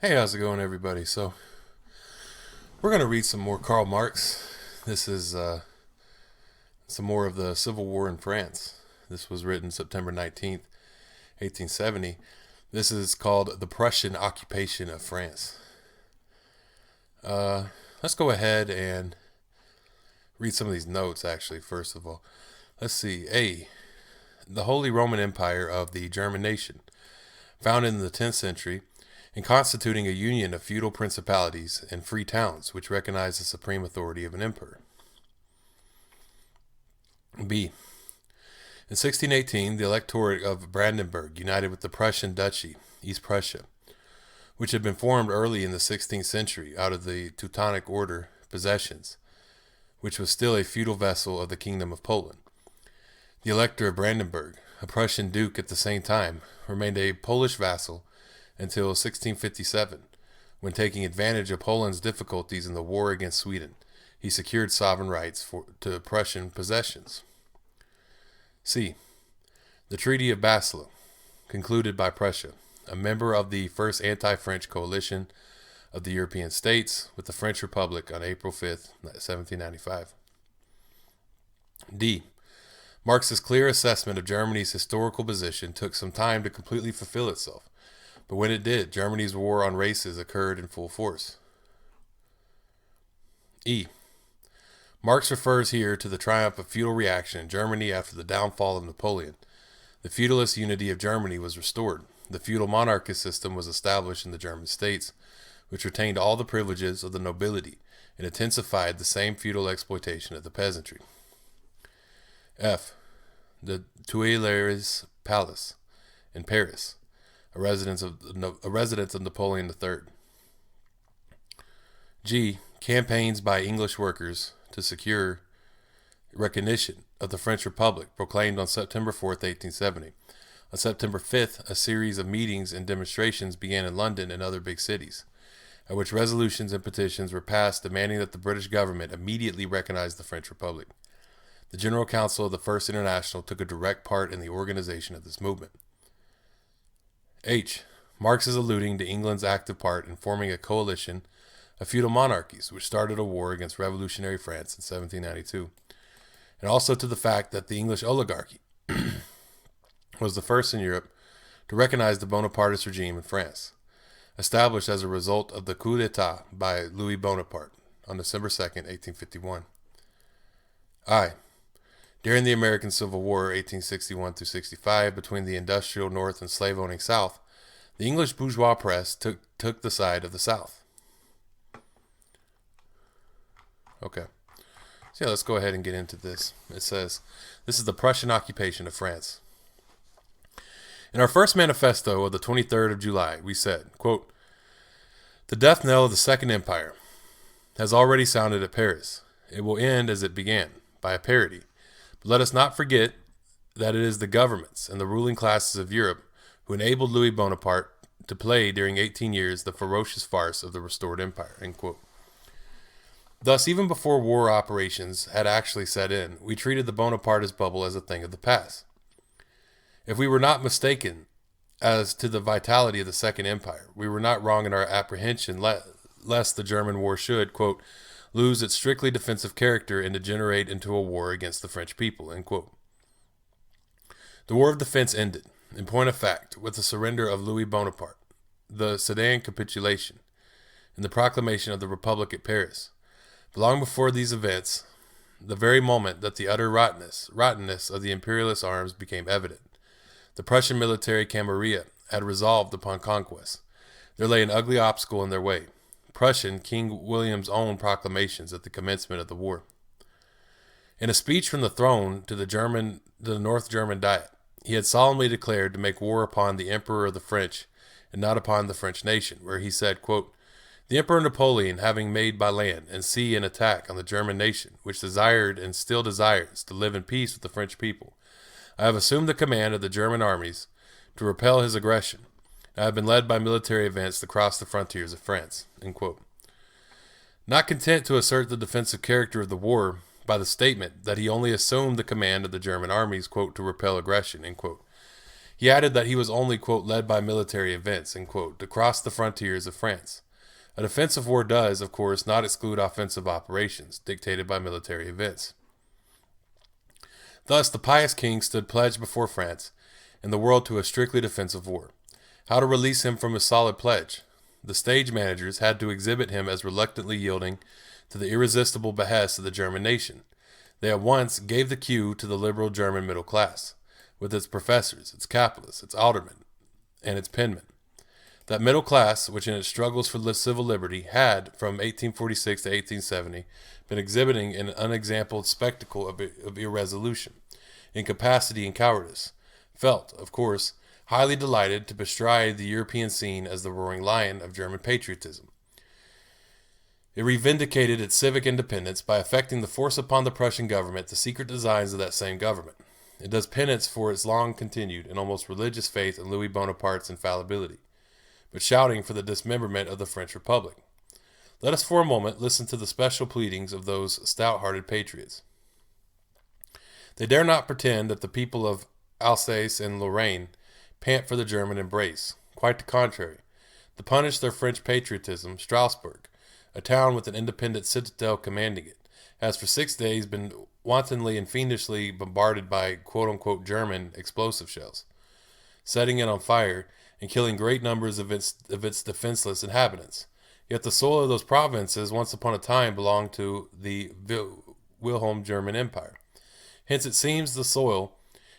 Hey, how's it going, everybody? So, we're going to read some more Karl Marx. This is some more of the Civil War in France. This was written September 19th, 1870. This is called The Prussian Occupation of France. Let's go ahead and read some of these notes, actually, first of all. Let's see. A. The Holy Roman Empire of the German nation, founded in the 10th century, and constituting a union of feudal principalities and free towns which recognize the supreme authority of an emperor. B. In 1618, the electorate of Brandenburg united with the Prussian Duchy, East Prussia, which had been formed early in the 16th century out of the Teutonic Order possessions, which was still a feudal vassal of the Kingdom of Poland. The Elector of Brandenburg, a Prussian duke at the same time, remained a Polish vassal until 1657, when taking advantage of Poland's difficulties in the war against Sweden, he secured sovereign rights to Prussian possessions. C. The Treaty of Basilea, concluded by Prussia, a member of the first anti-French coalition of the European states with the French Republic on April 5th, 1795. D. Marx's clear assessment of Germany's historical position took some time to completely fulfill itself, but when it did, Germany's war on races occurred in full force. E. Marx refers here to the triumph of feudal reaction in Germany after the downfall of Napoleon. The feudalist unity of Germany was restored. The feudal monarchist system was established in the German states, which retained all the privileges of the nobility and intensified the same feudal exploitation of the peasantry. F. The Tuileries Palace in Paris, a residence of Napoleon III. G. Campaigns by English workers to secure recognition of the French Republic proclaimed on September 4th, 1870. On September 5th, a series of meetings and demonstrations began in London and other big cities, at which resolutions and petitions were passed demanding that the British government immediately recognize the French Republic. The General Council of the First International took a direct part in the organization of this movement. H. Marx is alluding to England's active part in forming a coalition of feudal monarchies which started a war against revolutionary France in 1792, and also to the fact that the English oligarchy was the first in Europe to recognize the Bonapartist regime in France, established as a result of the coup d'etat by Louis Bonaparte on December 2nd, 1851. I. During the American Civil War, 1861-65, between the industrial North and slave-owning South, the English bourgeois press took the side of the South. Okay. So yeah, let's go ahead and get into this. It says, this is the Prussian occupation of France. In our first manifesto of the 23rd of July, we said, quote, the death knell of the Second Empire has already sounded at Paris. It will end as it began, by a parody. But let us not forget that it is the governments and the ruling classes of Europe who enabled Louis Bonaparte to play during 18 years the ferocious farce of the restored empire. End quote. Thus, even before war operations had actually set in, we treated the Bonapartist bubble as a thing of the past. If we were not mistaken as to the vitality of the Second Empire, we were not wrong in our apprehension lest the German war should, quote, lose its strictly defensive character and degenerate into a war against the French people, end quote. The war of defense ended, in point of fact, with the surrender of Louis Bonaparte, the Sedan capitulation, and the proclamation of the Republic at Paris. But long before these events, the very moment that the utter rottenness of the imperialist arms became evident, the Prussian military camarilla had resolved upon conquest. There lay an ugly obstacle in their way. Prussian King William's own proclamations at the commencement of the war. In a speech from the throne to the North German Diet, he had solemnly declared to make war upon the Emperor of the French and not upon the French nation, where he said, quote, the Emperor Napoleon having made by land and sea an attack on the German nation, which desired and still desires to live in peace with the French people, I have assumed the command of the German armies to repel his aggression. I have been led by military events to cross the frontiers of France. End quote. Not content to assert the defensive character of the war by the statement that he only assumed the command of the German armies, quote, to repel aggression, end quote, He added that he was only, quote, led by military events, end quote, to cross the frontiers of France. A defensive war does, of course, not exclude offensive operations, dictated by military events. Thus, the pious king stood pledged before France and the world to a strictly defensive war. How to release him from his solid pledge? The stage managers had to exhibit him as reluctantly yielding to the irresistible behests of the German nation. They at once gave the cue to the liberal German middle class, with its professors, its capitalists, its aldermen, and its penmen. That middle class, which in its struggles for civil liberty had, from 1846 to 1870, been exhibiting an unexampled spectacle of irresolution, incapacity, and cowardice, felt, of course, highly delighted to bestride the European scene as the roaring lion of German patriotism. It reivindicated its civic independence by effecting the force upon the Prussian government the secret designs of that same government. It does penance for its long-continued and almost religious faith in Louis Bonaparte's infallibility, but shouting for the dismemberment of the French Republic. Let us for a moment listen to the special pleadings of those stout-hearted patriots. They dare not pretend that the people of Alsace and Lorraine pant for the German embrace. Quite the contrary. To punish their French patriotism, Strasbourg, a town with an independent citadel commanding it, has for 6 days been wantonly and fiendishly bombarded by quote-unquote German explosive shells, setting it on fire and killing great numbers of its defenseless inhabitants. Yet the soil of those provinces once upon a time belonged to the Wilhelm German Empire. Hence it seems the soil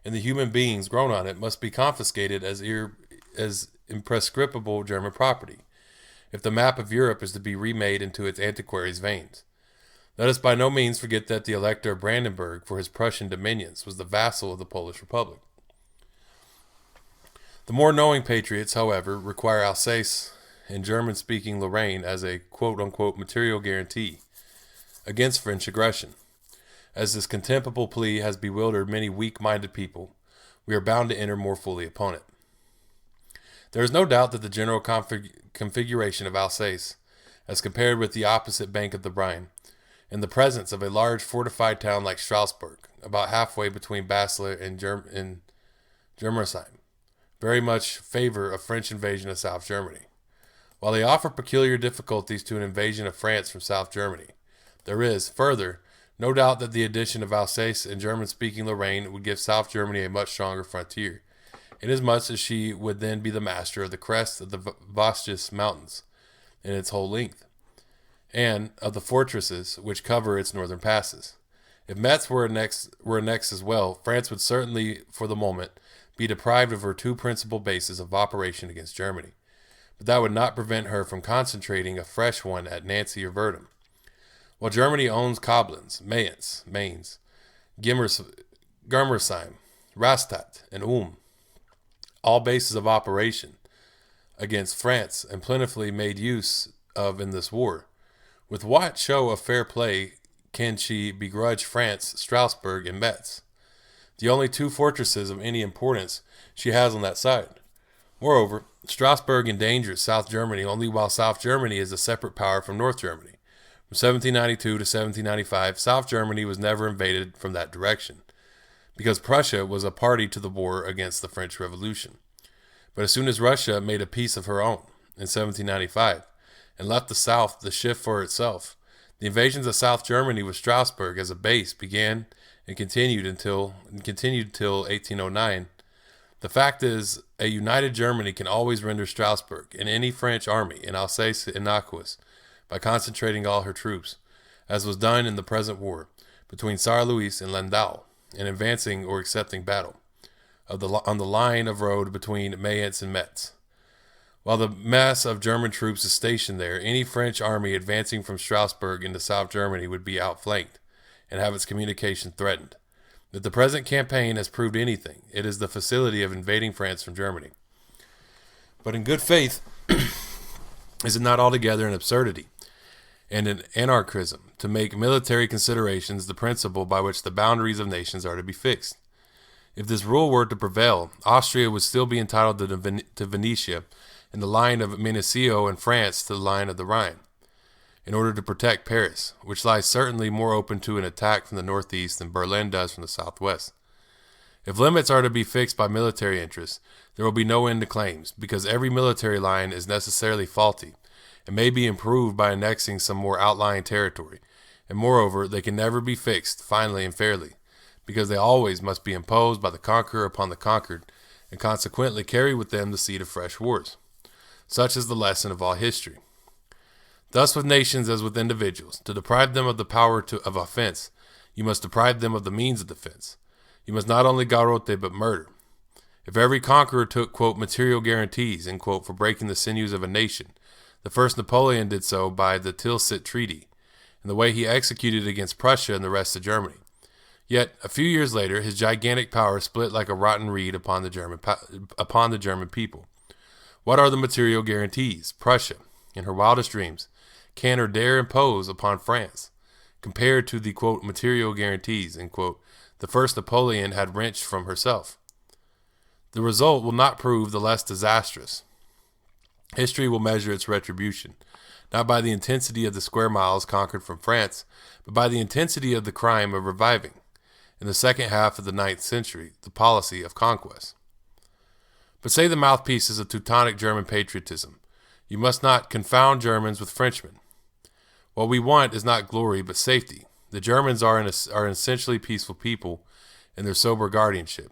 and the human beings grown on it must be confiscated as imprescriptible German property, if the map of Europe is to be remade into its antiquary's veins. Let us by no means forget that the Elector of Brandenburg, for his Prussian dominions, was the vassal of the Polish Republic. The more knowing patriots, however, require Alsace and German-speaking Lorraine as a quote-unquote material guarantee against French aggression. As this contemptible plea has bewildered many weak-minded people, we are bound to enter more fully upon it. There is no doubt that the general configuration of Alsace, as compared with the opposite bank of the Rhine, in the presence of a large fortified town like Strasbourg, about halfway between Basel and Germersheim, very much favor a French invasion of South Germany. While they offer peculiar difficulties to an invasion of France from South Germany, there is, further, no doubt that the addition of Alsace and German-speaking Lorraine would give South Germany a much stronger frontier, inasmuch as she would then be the master of the crest of the Vosges Mountains in its whole length, and of the fortresses which cover its northern passes. If Metz were annexed as well, France would certainly, for the moment, be deprived of her two principal bases of operation against Germany, but that would not prevent her from concentrating a fresh one at Nancy or Verdun. While Germany owns Koblenz, Mayence, Mainz, Germersheim, Rastatt, and Ulm, all bases of operation against France and plentifully made use of in this war, with what show of fair play can she begrudge France Strasbourg and Metz, the only two fortresses of any importance she has on that side? Moreover, Strasbourg endangers South Germany only while South Germany is a separate power from North Germany. From 1792 to 1795, South Germany was never invaded from that direction, because Prussia was a party to the war against the French Revolution. But as soon as Russia made a peace of her own in 1795 and left the South to shift for itself, the invasions of South Germany with Strasbourg as a base began and continued till 1809. The fact is, a united Germany can always render Strasbourg and any French army in Alsace innocuous by concentrating all her troops, as was done in the present war between Saarlouis and Landau, and advancing or accepting battle on the line of road between Mayence and Metz. While the mass of German troops is stationed there, any French army advancing from Strasbourg into South Germany would be outflanked and have its communication threatened. If the present campaign has proved anything, it is the facility of invading France from Germany. But in good faith, is it not altogether an absurdity and an anarchism to make military considerations the principle by which the boundaries of nations are to be fixed? If this rule were to prevail, Austria would still be entitled to Venetia and the line of Mincio and France to the line of the Rhine, in order to protect Paris, which lies certainly more open to an attack from the northeast than Berlin does from the southwest. If limits are to be fixed by military interests, there will be no end to claims, because every military line is necessarily faulty and may be improved by annexing some more outlying territory, and moreover, they can never be fixed finally and fairly, because they always must be imposed by the conqueror upon the conquered, and consequently carry with them the seed of fresh wars. Such is the lesson of all history. Thus with nations as with individuals, to deprive them of the power of offense, you must deprive them of the means of defense. You must not only garrote but murder. If every conqueror took, quote, material guarantees, end quote, for breaking the sinews of a nation, the first Napoleon did so by the Tilsit Treaty, and the way he executed against Prussia and the rest of Germany. Yet, a few years later, his gigantic power split like a rotten reed upon the German people. What are the material guarantees Prussia, in her wildest dreams, can or dare impose upon France, compared to the, quote, material guarantees, end quote, the first Napoleon had wrenched from herself? The result will not prove the less disastrous. History will measure its retribution, not by the intensity of the square miles conquered from France, but by the intensity of the crime of reviving, in the second half of the 9th century, the policy of conquest. But say the mouthpieces of Teutonic German patriotism, you must not confound Germans with Frenchmen. What we want is not glory, but safety. The Germans are an essentially peaceful people in their sober guardianship.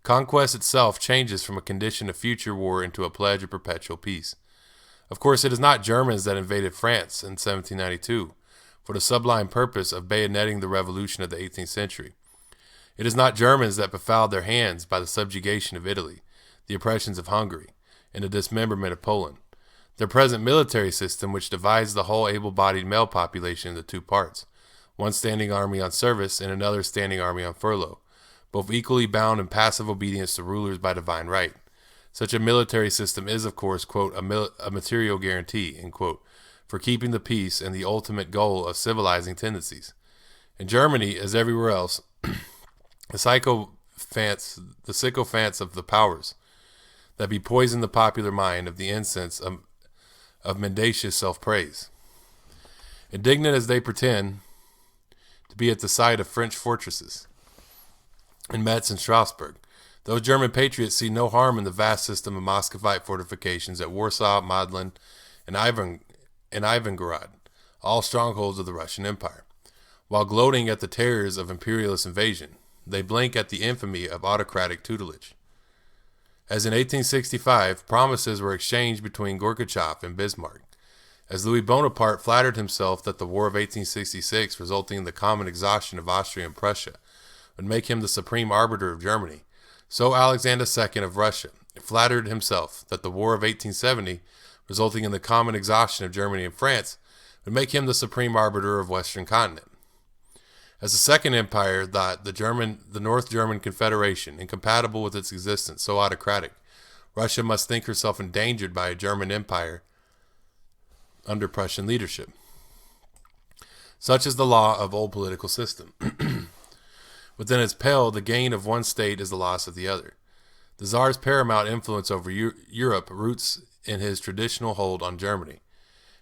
Conquest itself changes from a condition of future war into a pledge of perpetual peace. Of course, it is not Germans that invaded France in 1792 for the sublime purpose of bayoneting the revolution of the 18th century. It is not Germans that befouled their hands by the subjugation of Italy, the oppressions of Hungary, and the dismemberment of Poland. Their present military system, which divides the whole able-bodied male population into two parts, one standing army on service and another standing army on furlough, both equally bound in passive obedience to rulers by divine right. Such a military system is, of course, quote, a material guarantee, end quote, for keeping the peace and the ultimate goal of civilizing tendencies. In Germany, as everywhere else, the sycophants of the powers that be poison the popular mind of the incense of mendacious self-praise. Indignant as they pretend to be at the sight of French fortresses in Metz and Strasbourg, those German patriots see no harm in the vast system of Muscovite fortifications at Warsaw, Modlin, and Ivangorod, all strongholds of the Russian Empire. While gloating at the terrors of imperialist invasion, they blink at the infamy of autocratic tutelage. As in 1865, promises were exchanged between Gorbachev and Bismarck. As Louis Bonaparte flattered himself that the War of 1866, resulting in the common exhaustion of Austria and Prussia, would make him the supreme arbiter of Germany, so Alexander II of Russia flattered himself that the War of 1870, resulting in the common exhaustion of Germany and France, would make him the supreme arbiter of Western continent. As the Second Empire thought the North German Confederation incompatible with its existence, so autocratic, Russia must think herself endangered by a German Empire under Prussian leadership. Such is the law of old political system. Within its pale, the gain of one state is the loss of the other. The Tsar's paramount influence over Europe roots in his traditional hold on Germany.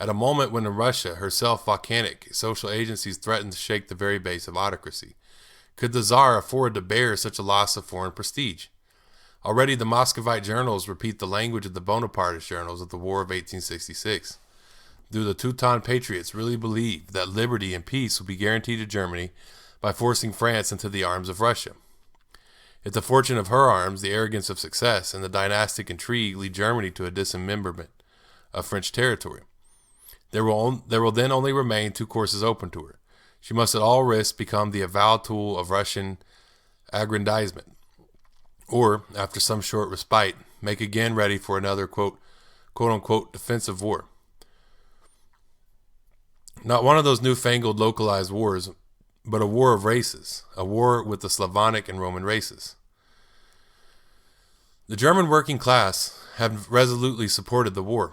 At a moment when in Russia, herself volcanic, social agencies threaten to shake the very base of autocracy, could the Tsar afford to bear such a loss of foreign prestige? Already the Muscovite journals repeat the language of the Bonapartist journals of the War of 1866. Do the Teuton patriots really believe that liberty and peace will be guaranteed to Germany by forcing France into the arms of Russia? If the fortune of her arms, the arrogance of success, and the dynastic intrigue lead Germany to a dismemberment of French territory, there will then only remain two courses open to her. She must at all risks become the avowed tool of Russian aggrandizement, or, after some short respite, make again ready for another quote-unquote defensive war. Not one of those newfangled localized wars, but a war of races, a war with the Slavonic and Roman races. The German working class have resolutely supported the war,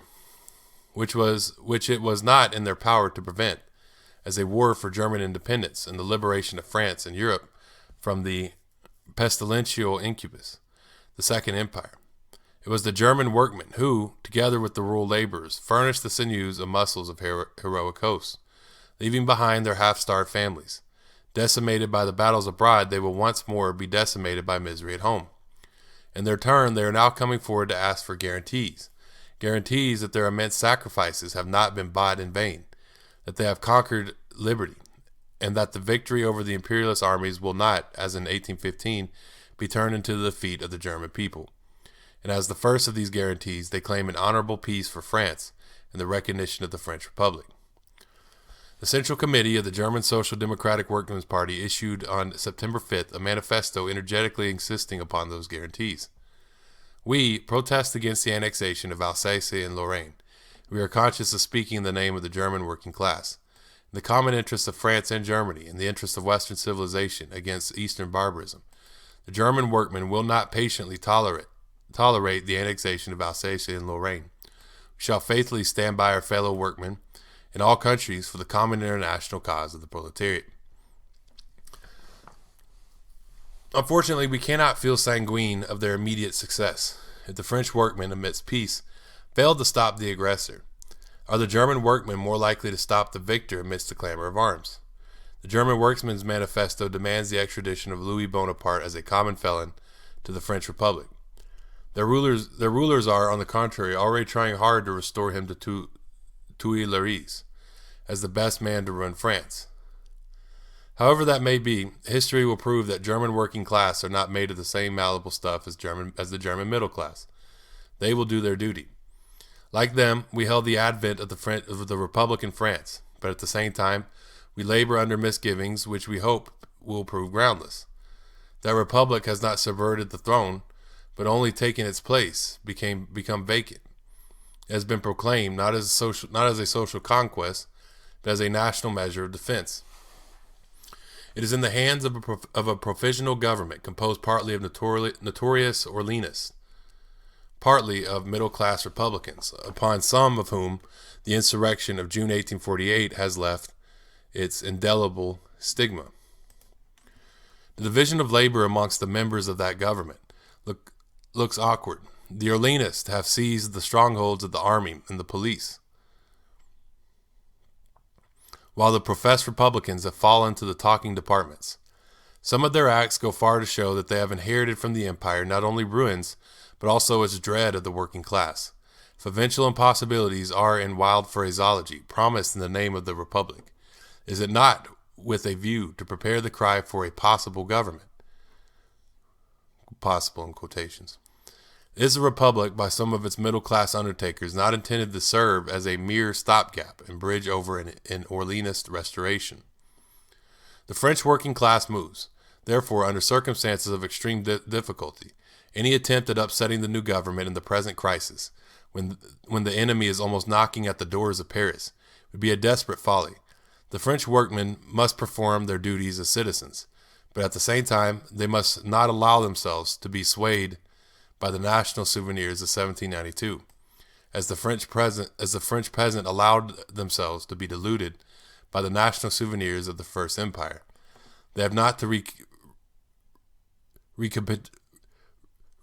which it was not in their power to prevent, as a war for German independence and the liberation of France and Europe from the pestilential incubus, the Second Empire. It was the German workmen who, together with the rural laborers, furnished the sinews and muscles of heroic hosts, leaving behind their half-starved families. Decimated by the battles abroad, they will once more be decimated by misery at home. In their turn, they are now coming forward to ask for guarantees. Guarantees that their immense sacrifices have not been bought in vain, that they have conquered liberty, and that the victory over the imperialist armies will not, as in 1815, be turned into the defeat of the German people. And as the first of these guarantees, they claim an honorable peace for France and the recognition of the French Republic. The Central Committee of the German Social Democratic Workmen's Party issued on September 5th a manifesto energetically insisting upon those guarantees. We protest against the annexation of Alsace and Lorraine. We are conscious of speaking in the name of the German working class, in the common interests of France and Germany, in the interest of Western civilization against Eastern barbarism. The German workmen will not patiently tolerate the annexation of Alsace and Lorraine. We shall faithfully stand by our fellow workmen in all countries for the common international cause of the proletariat. Unfortunately, we cannot feel sanguine of their immediate success. If the French workmen, amidst peace, failed to stop the aggressor, are the German workmen more likely to stop the victor amidst the clamor of arms? The German Workmen's Manifesto demands the extradition of Louis Bonaparte as a common felon to the French Republic. Their rulers are, on the contrary, already trying hard to restore him to Tuileries as the best man to run France. However that may be, history will prove that German working class are not made of the same malleable stuff as the German middle class. They will do their duty. Like them, we hail the advent of the Republic in France, but at the same time, we labor under misgivings which we hope will prove groundless. That Republic has not subverted the throne, but only taken its place, become vacant. It has been proclaimed not as a social conquest, but as a national measure of defense. It is in the hands of a provisional government composed partly of notorious Orleanists, partly of middle-class Republicans, upon some of whom the insurrection of June 1848 has left its indelible stigma. The division of labor amongst the members of that government looks awkward. The Orleanists have seized the strongholds of the army and the police, while the professed Republicans have fallen to the talking departments. Some of their acts go far to show that they have inherited from the empire not only ruins, but also its dread of the working class. Provincial impossibilities are, in wild phraseology, promised in the name of the Republic. Is it not with a view to prepare the cry for a possible government? Possible in quotations. Is the Republic, by some of its middle-class undertakers, not intended to serve as a mere stopgap and bridge over an Orleanist restoration? The French working class moves. Therefore, under circumstances of extreme difficulty, any attempt at upsetting the new government in the present crisis, when the enemy is almost knocking at the doors of Paris, would be a desperate folly. The French workmen must perform their duties as citizens, but at the same time, they must not allow themselves to be swayed by the national souvenirs of 1792, as the French peasant allowed themselves to be deluded by the national souvenirs of the First Empire. They have not to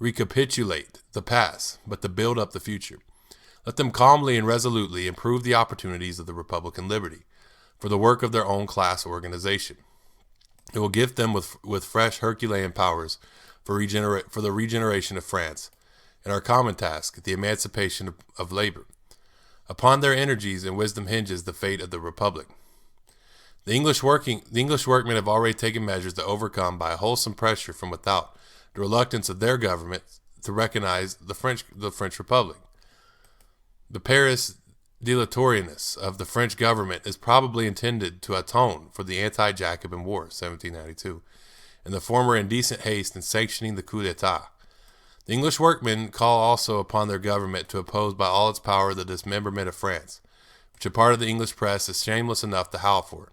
recapitulate the past, but to build up the future. Let them calmly and resolutely improve the opportunities of the Republican liberty for the work of their own class organization. It will gift them with fresh Herculean powers for the regeneration of France, and our common task, the emancipation of labor. Upon their energies and wisdom hinges the fate of the Republic. The English workmen have already taken measures to overcome, by a wholesome pressure from without, the reluctance of their government to recognize the French Republic. The Paris dilatoriness of the French government is probably intended to atone for the anti-Jacobin War, 1792, and the former indecent haste in sanctioning the coup d'etat. The English workmen call also upon their government to oppose by all its power the dismemberment of France, which a part of the English press is shameless enough to howl for.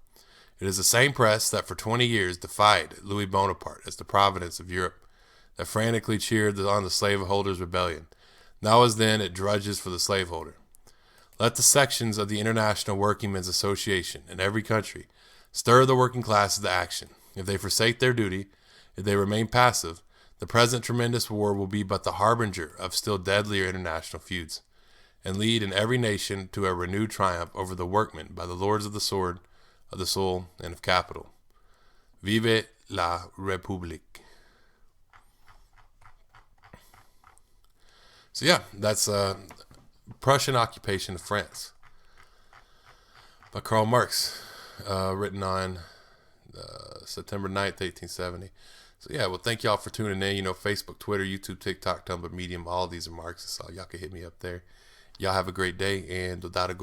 It is the same press that for 20 years defied Louis Bonaparte as the providence of Europe, that frantically cheered on the slaveholders' rebellion. Now as then it drudges for the slaveholder. Let the sections of the International Workingmen's Association in every country stir the working classes to action. If they forsake their duty, if they remain passive, the present tremendous war will be but the harbinger of still deadlier international feuds, and lead in every nation to a renewed triumph over the workmen by the lords of the sword, of the soul, and of capital. Vive la République. So yeah, that's Prussian occupation of France by Karl Marx, written on September 9th, 1870. So yeah, well, thank y'all for tuning in. Facebook, Twitter, YouTube, TikTok, Tumblr, Medium, all these are Marxists. So y'all can hit me up there. Y'all have a great day, and without a